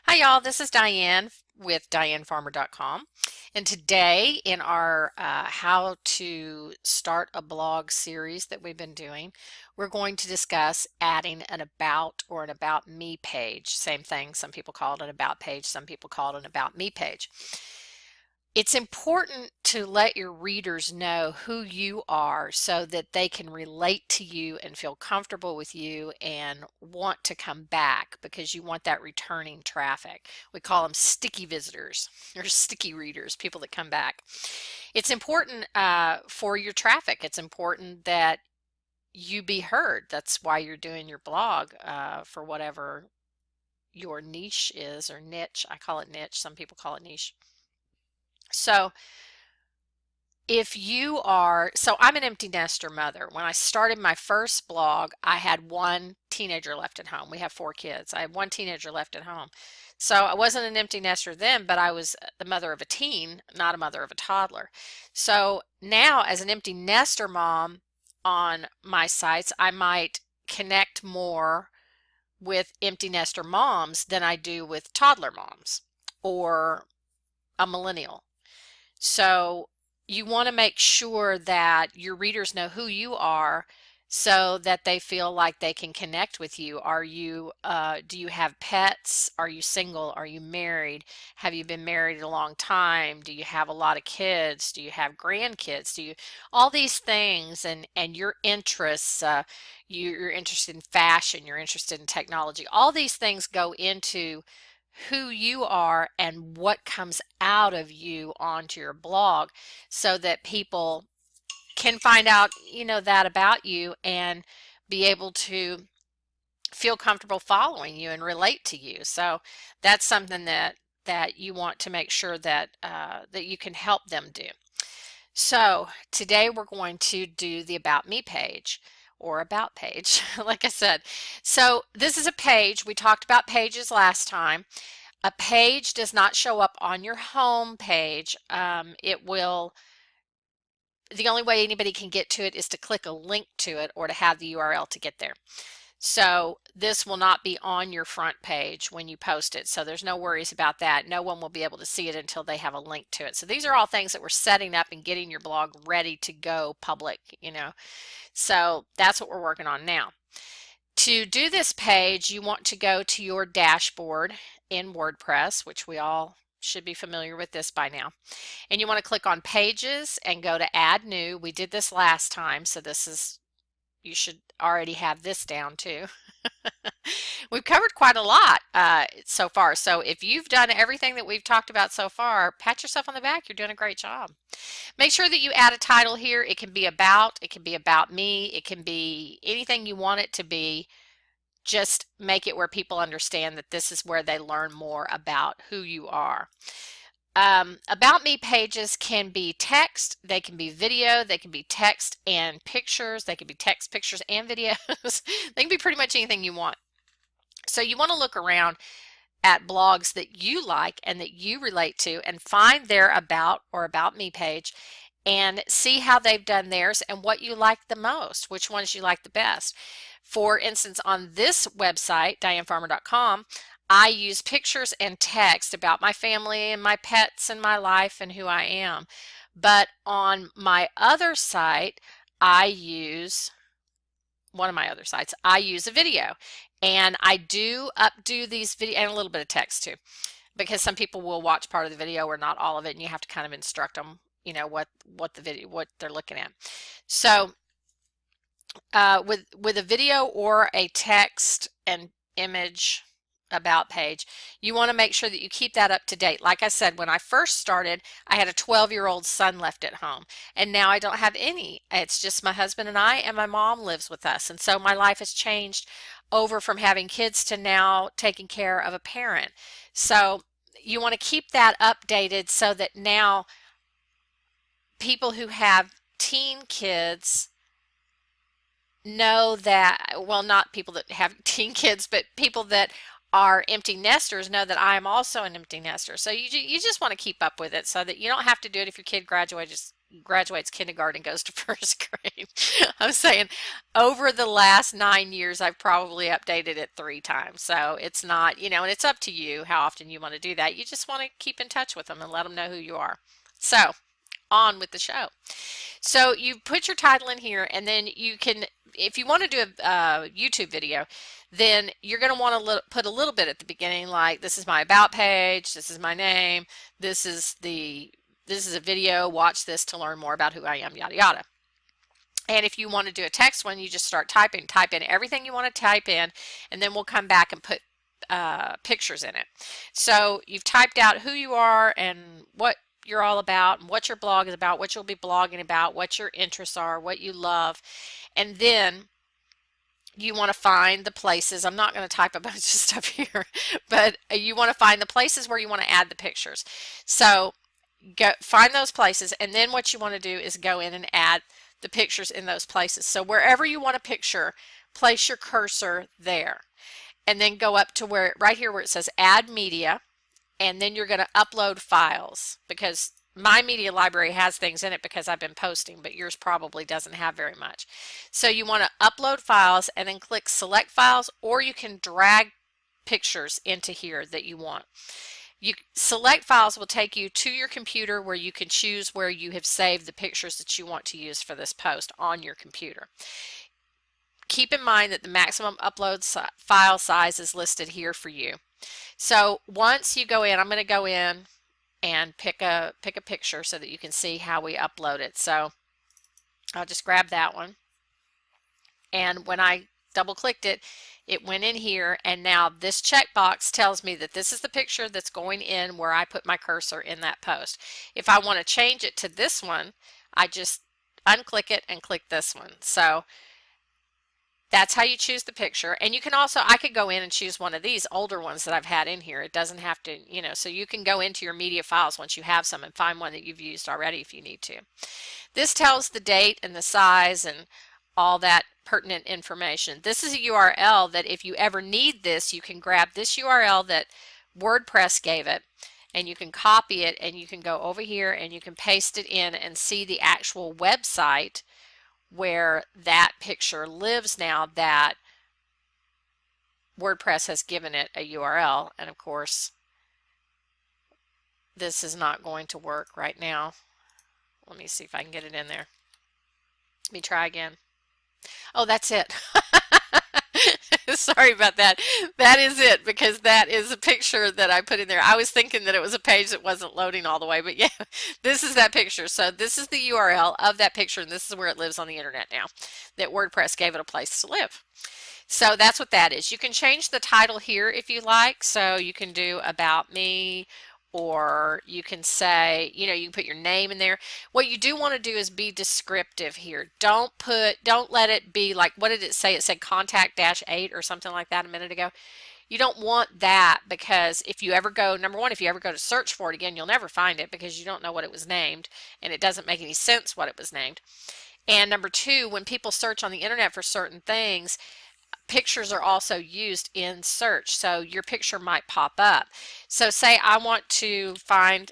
Hi, y'all. This is Diane with DianeFarmer.com. And today, in our How to Start a Blog series that we've been doing, we're going to discuss adding an About or an About Me page. Same thing. Some people call it an About page, some people call it an About Me page. It's important to let your readers know who you are so that they can relate to you and feel comfortable with you and want to come back because you want that returning traffic. We call them sticky visitors or sticky readers, people that come back. It's important for your traffic. It's important that you be heard. That's why you're doing your blog for whatever your niche is or niche. I call it niche. Some people call it niche. So I'm an empty nester mother. When I started my first blog, I had one teenager left at home. We have 4 kids. I had one teenager left at home. So I wasn't an empty nester then, but I was the mother of a teen, not a mother of a toddler. So now, as an empty nester mom on my sites, I might connect more with empty nester moms than I do with toddler moms or a millennial. So you want to make sure that your readers know who you are so that they feel like they can connect with you. Do you have pets? Are you single? Are you married? Have you been married a long time? Do you have a lot of kids? Do you have grandkids? All these things and your interests, you're interested in fashion, you're interested in technology. All these things go into who you are and what comes out of you onto your blog so that people can find out, that about you and be able to feel comfortable following you and relate to you. So that's something that you want to make sure that that you can help them do. So today we're going to do the About Me page or About page, like I said. So this is a page. We talked about pages last time. A page does not show up on your home page. The only way anybody can get to it is to click a link to it or to have the URL to get there. So this will not be on your front page when you post it. So there's no worries about that. No one will be able to see it until they have a link to it. So these are all things that we're setting up and getting your blog ready to go public. So that's what we're working on now. To do this page, you want to go to your dashboard in WordPress, which we all should be familiar with this by now. And you want to click on Pages and go to Add New. We did this last time, so you should already have this down too. We've covered quite a lot so far. So if you've done everything that we've talked about so far, pat yourself on the back. You're doing a great job. Make sure that you add a title here. It can be about, it can be about me, it can be anything you want it to be. Just make it where people understand that this is where they learn more about who you are. About me pages can be text, they can be video, they can be text and pictures, they can be text, pictures, and videos. They can be pretty much anything you want. So you want to look around at blogs that you like and that you relate to and find their About or About Me page and see how they've done theirs and what you like the most, which ones you like the best. For instance, on this website, DianeFarmer.com, I use pictures and text about my family and my pets and my life and who I am. But on my other site, one of my other sites, I use a video. And I do updo these videos and a little bit of text too, because some people will watch part of the video or not all of it, and you have to kind of instruct them, what they're looking at. So with a video or a text and image about page, you want to make sure that you keep that up to date. Like I said, when I first started, I had a 12-year-old son left at home, and now I don't have any. It's just my husband and I, and my mom lives with us. And so my life has changed over from having kids to now taking care of a parent. So you want to keep that updated so that now people who have teen kids know that, well, not people that have teen kids, but people that are empty nesters know that I am also an empty nester. So you just want to keep up with it so that you don't have to do it if your kid graduates kindergarten, goes to first grade. I'm saying over the last 9 years, I've probably updated it 3 times. So it's not, you know, and it's up to you how often you want to do that. You just want to keep in touch with them and let them know who you are. So on with the show. So you put your title in here, and then you can, if you want to do a YouTube video, then you're going to want to put a little bit at the beginning, like this is my about page, this is my name, this is a video, watch this to learn more about who I am, yada yada. And if you want to do a text one, you just start typing, type in everything you want to type in, and then we'll come back and put pictures in it. So you've typed out who you are and what you're all about, and what your blog is about, what you'll be blogging about, what your interests are, what you love, and then you want to find the places. I'm not going to type a bunch of stuff here, but you want to find the places where you want to add the pictures. So go find those places, and then what you want to do is go in and add the pictures in those places. So wherever you want a picture, place your cursor there, and then go up to where, right here where it says add media, and then you're going to upload files, because my media library has things in it because I've been posting, but yours probably doesn't have very much. So you want to upload files and then click select files, or you can drag pictures into here that you want. You select files will take you to your computer where you can choose where you have saved the pictures that you want to use for this post on your computer. Keep in mind that the maximum upload file size is listed here for you. So once you go in, I'm going to go in and pick a picture so that you can see how we upload it. So I'll just grab that one, and when I double clicked it, it went in here, and now this checkbox tells me that this is the picture that's going in where I put my cursor in that post. If I want to change it to this one, I just unclick it and click this one. So that's how you choose the picture. And you can also, I could go in and choose one of these older ones that I've had in here. It doesn't have to, you know, so you can go into your media files once you have some and find one that you've used already if you need to. This tells the date and the size and all that pertinent information. This is a URL that if you ever need this, you can grab this URL that WordPress gave it, and you can copy it, and you can go over here and you can paste it in and see the actual website where that picture lives now that WordPress has given it a URL. And of course, this is not going to work right now. Let me see if I can get it in there. Let me try again. Oh, that's it. Sorry about that. That is it, because that is a picture that I put in there. I was thinking that it was a page that wasn't loading all the way, but yeah, this is that picture. So this is the URL of that picture, and this is where it lives on the internet now, that WordPress gave it a place to live. So that's what that is. You can change the title here if you like. So you can do about me, or you can say, you know, you can put your name in there. What you do want to do is be descriptive here. Don't let it be like, what did it say? It said contact-8 or something like that a minute ago. You don't want that, because if you ever go, number one, if you ever go to search for it again, you'll never find it because you don't know what it was named, and it doesn't make any sense what it was named. And number two, when people search on the internet for certain things, pictures are also used in search, so your picture might pop up. So say I want to find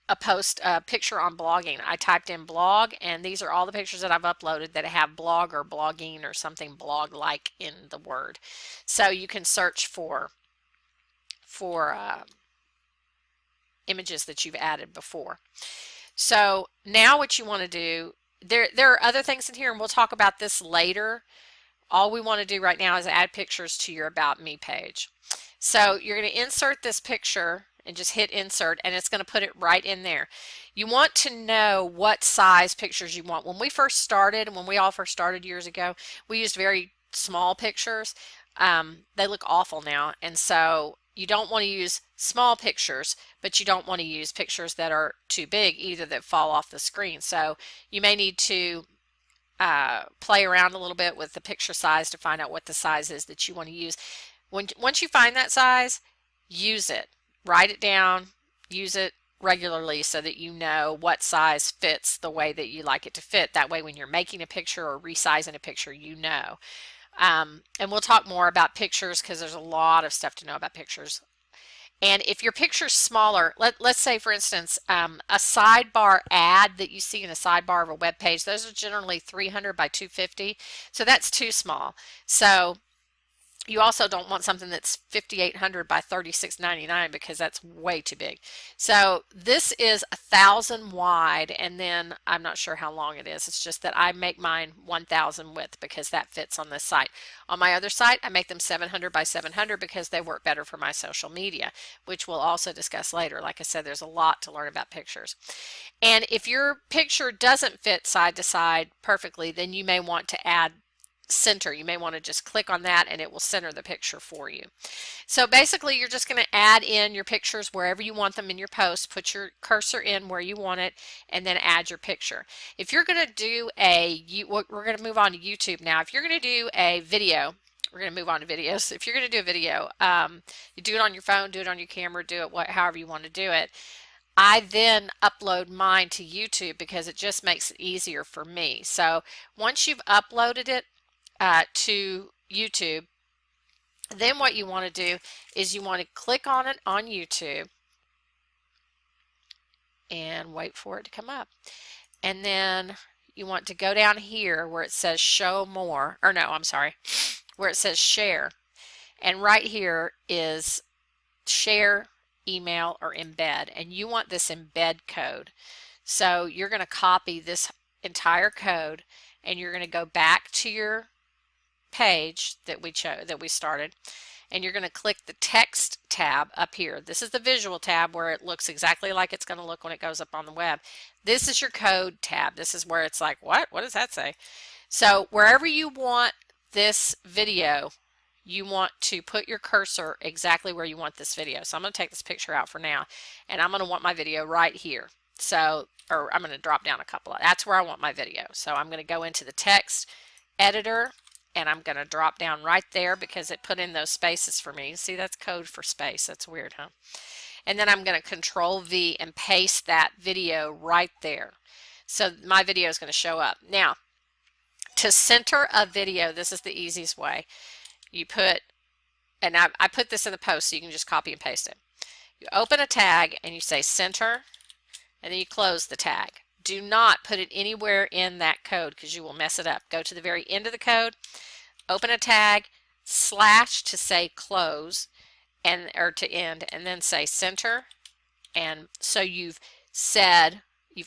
a picture on blogging. I typed in blog, and these are all the pictures that I've uploaded that have blog or blogging or something blog-like in the word. So you can search for images that you've added before. So now what you want to do, there are other things in here, and we'll talk about this later. All we want to do right now is add pictures to your About Me page. So you're going to insert this picture and just hit insert, and it's going to put it right in there. You want to know what size pictures you want. When we first started, and when we all first started years ago, we used very small pictures. They look awful now, and so you don't want to use small pictures, but you don't want to use pictures that are too big either, that fall off the screen. So you may need to play around a little bit with the picture size to find out what the size is that you want to use. Once you find that size, use it. Write it down, use it regularly so that you know what size fits the way that you like it to fit. That way when you're making a picture or resizing a picture, you know. And we'll talk more about pictures because there's a lot of stuff to know about pictures. And if your picture's smaller, let's say for instance, a sidebar ad that you see in a sidebar of a web page, those are generally 300 by 250. So that's too small. So you also don't want something that's 5,800 by 3699 because that's way too big. So this is 1,000 wide, and then I'm not sure how long it is. It's just that I make mine 1,000 width because that fits on this site. On my other site, I make them 700 by 700 because they work better for my social media, which we'll also discuss later. Like I said, there's a lot to learn about pictures. And if your picture doesn't fit side to side perfectly, then you may want to add center. You may want to just click on that and it will center the picture for you. So basically you're just going to add in your pictures wherever you want them in your post, put your cursor in where you want it, and then add your picture. If you're going to do we're going to move on to YouTube now. If you're going to do a video, we're going to move on to videos. If you're going to do a video, you do it on your phone, do it on your camera, do it however you want to do it. I then upload mine to YouTube because it just makes it easier for me. So once you've uploaded it to YouTube, then what you want to do is you want to click on it on YouTube and wait for it to come up. And then you want to go down here where it says show more, or no, I'm sorry, where it says share. And right here is share, email, or embed. And you want this embed code. So you're going to copy this entire code and you're going to go back to your page that we started, and you're going to click the text tab up here. This is the visual tab where it looks exactly like it's going to look when it goes up on the web. This is your code tab. This is where it's like, what does that say? So wherever you want this video, you want to put your cursor exactly where you want this video. So I'm going to take this picture out for now, and I'm going to want my video right here. So, or I'm going to drop down a couple. That's where I want my video. So I'm going to go into the text editor, and I'm going to drop down right there because it put in those spaces for me. See, that's code for space. That's weird, huh? And then I'm going to Control V and paste that video right there. So my video is going to show up. Now, to center a video, this is the easiest way. You put, and I put this in the post so you can just copy and paste it. You open a tag and you say center, and then you close the tag. Do not put it anywhere in that code because you will mess it up. Go to the very end of the code, open a tag, slash to say close, or to end, and then say center. And so you've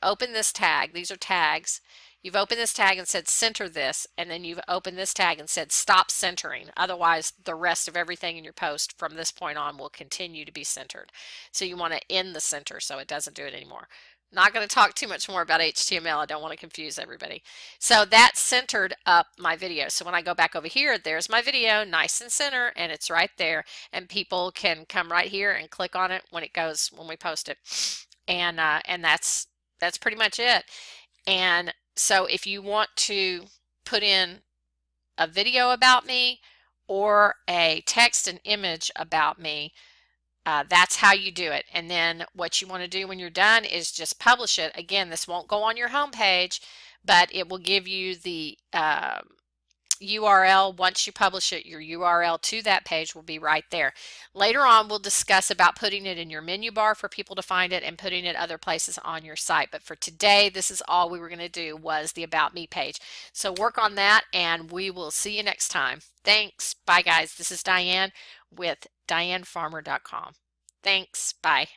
opened this tag. These are tags. You've opened this tag and said center this, and then you've opened this tag and said stop centering. Otherwise, the rest of everything in your post from this point on will continue to be centered. So you want to end the center so it doesn't do it anymore. Not going to talk too much more about HTML. I don't want to confuse everybody. So that centered up my video. So when I go back over here, there's my video, nice and center, and it's right there. And people can come right here and click on it when we post it. And that's pretty much it. And so if you want to put in a video about me or a text and image about me, that's how you do it. And then what you want to do when you're done is just publish it. Again, this won't go on your home page, but it will give you the URL. Once you publish it, your URL to that page will be right there. Later on, we'll discuss about putting it in your menu bar for people to find it and putting it other places on your site. But for today, this is all we were going to do was the About Me page. So work on that, and we will see you next time. Thanks. Bye, guys. This is Diane with DianeFarmer.com. Thanks. Bye.